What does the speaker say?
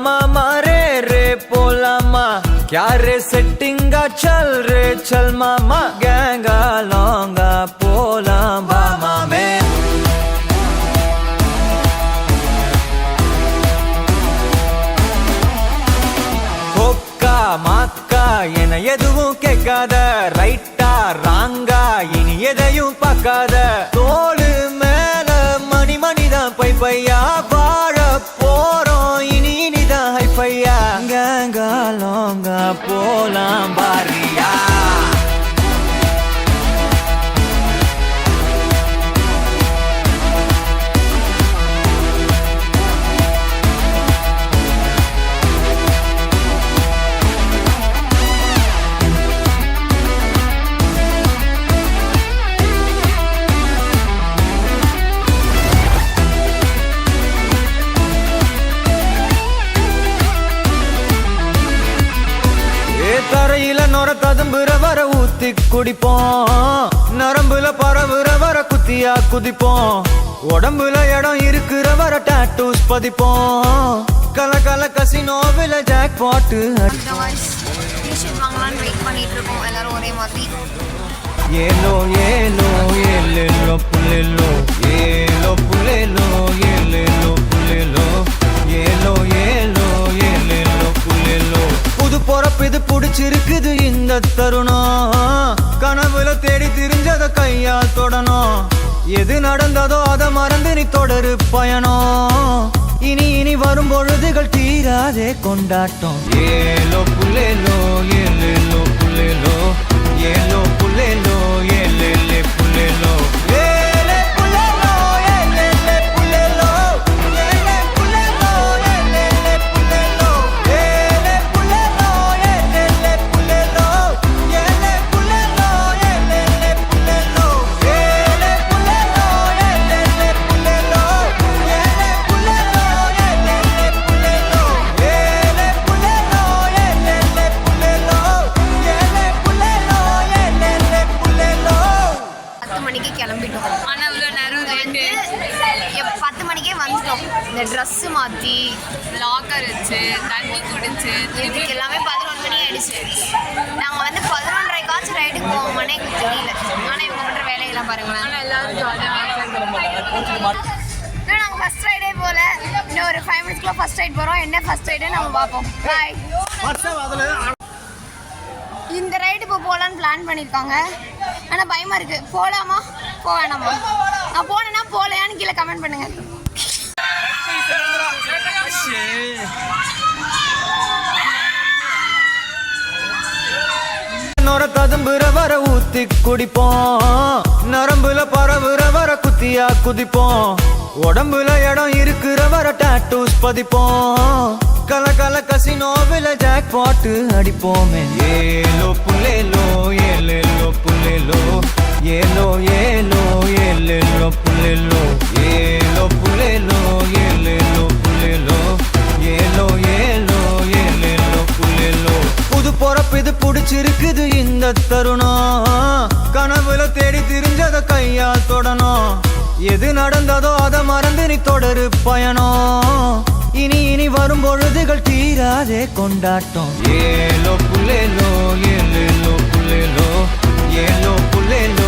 मामा रे पोलामा क्या रे सेटिंगा चल रे चल मामा गैंगा लौंगा पोला मामा में कोक्का माक्का एना எதுவும் கேட்காத ரைட்டா ராங்கா இனி எதையும் பார்க்காத தோளு மேல மணி மணிதான் பை பையா வாழ போறோம் இனி இனிதான் ஹைஃபையா கேங்கா லோங்கா போலாம் பாரியா தரையில நொர ததும்புற வர ஊத்தி குடிப்போம் நரம்புல பரவுற வர குத்தியா குதிப்போம் உடம்புல இடம் இருக்கிற வர டாட்டூஸ் பதிப்போம் கல கல கசினோவில ஜாக் பாட்டு ஏலோ ஏலோ ஏலோ புல்லேலோ ஏலோ புல்லேலோ ஏலோ புல்லேலோ ஏலோ ஏலோ ஏலோ புல்லேலோ புது பொறப்பு இது புடிச்சிருக்குது இந்த தருணம் கனவுல தேடி திரிஞ்சத கையால் தொடணும் எது நடந்ததோ அதை மறந்து நீ தொடரு பயணம் இனி இனி வரும் பொழுதுகள் தீராதே கொண்டாட்டம் ஏலோ புல்லேலோ ஏலோ புல்லேலோ ஏலோ புல்லேலோ ஏலே புல்லேலோ இந்த ட்ரெஸ் மாற்றி லாக்கர் வச்சு தண்ணி குடிச்சு இதுக்கு எல்லாமே 11 மணி ஆயிடுச்சு. நாங்கள் வந்து 11:30 ரைடுக்கு போவோம்னே எங்களுக்கு தெரியல. ஆனால் இவங்க பண்ணுற வேலையெல்லாம் பாருங்களேன். ஆனால் எல்லாரும் நாங்கள் ஃபர்ஸ்ட் ரைடே போல இன்னும் ஒரு 5 மினிட்ஸ்க்குள்ள ஃபர்ஸ்ட் ரைட் போகிறோம். என்ன ஃபர்ஸ்ட் ரைடு நம்ம பார்ப்போம். பாய். இந்த ரைடு இப்போ போகலான்னு பிளான் பண்ணியிருக்காங்க. ஆனால் பயமாக இருக்குது. போகலாமா போக வேணாமா? நான் போனேன்னா போகலையான்னு கீழே கமெண்ட் பண்ணுங்கள். நொர ததும்புற வர ஊத்தி குடிப்போம் நரம்புல பரவுற வர குத்தியா குதிப்போம் உடம்புல இடம் இருக்கிற வர டாட்டூஸ் பதிப்போம் கல கல கசினோவில ஜாக் பாட்டு அடிப்போமே ஏலோ புல்லேலோ ஏலோ புல்லேலோ ஏலோ ஏலோ ஏலோ புல்லேலோ ஏலோ புல்லேலோ ஏலோ புல்லேலோ ஏலோ ஏலோ ஏலோ புல்லேலோ புது பொறப்பு இது புடிச்சிருக்குது இந்த தருணம் கனவுல தேடி திரிஞ்சத கையால் தொடணும் எது நடந்ததோ அதை மறந்து நீ தொடரு பயணம் இனி இனி வரும் பொழுதுகள் தீராதே கொண்டாட்டம் ஏலோ புல்லேலோ ஏலோ புல்லேலோ ஏலோ புல்லேலோ